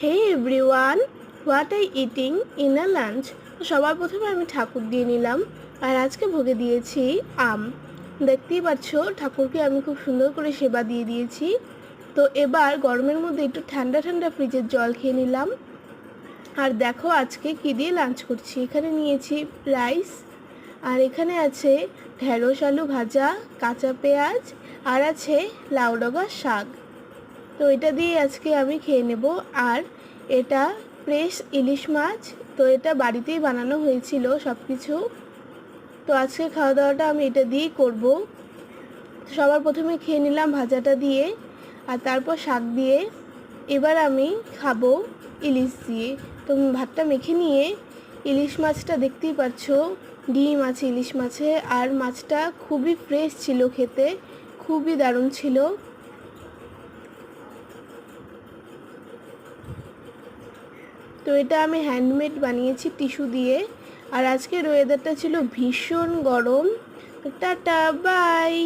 Hey everyone, what I eating in a lunch. তো সবার প্রথমে আমি ঠাকুর দিয়ে নিলাম, আর আজকে ভোগে দিয়েছি আম। দেখতেই পাচ্ছ ঠাকুরকে আমি খুব সুন্দর করে সেবা দিয়ে দিয়েছি। তো এবার গরমের মধ্যে একটু ঠান্ডা ঠান্ডা ফ্রিজের জল খেয়ে নিলাম। আর দেখো আজকে কী দিয়ে লাঞ্চ করছি। এখানে নিয়েছি রাইস, আর এখানে আছে ঢেঁড়স আলু ভাজা, কাঁচা পেঁয়াজ, আর আছে লাউ ডগা শাক। তো এটা দিয়ে আজকে আমি খেয়ে নেব। আর এটা ফ্রেশ ইলিশ মাছ, তো এটা বাড়িতেই বানানো হয়েছিল সব কিছু। তো আজকে খাওয়া দাওয়াটা আমি এটা দিয়েই করব। সবার প্রথমে খেয়ে নিলাম ভাজাটা দিয়ে, আর তারপর শাক দিয়ে। এবার আমি খাবো ইলিশ দিয়ে। তো ভাতটা মেখে নিয়ে ইলিশ মাছটা দেখতেই পাচ্ছ, ডিম আছে ইলিশ মাছে, আর মাছটা খুবই ফ্রেশ ছিল, খেতে খুবই দারুণ ছিল। তো এটা আমি হ্যান্ডমেড বানিয়েছি টিস্যু দিয়ে। আর আজকের ওয়েদারটা ছিল ভীষণ গরম। Tata bye.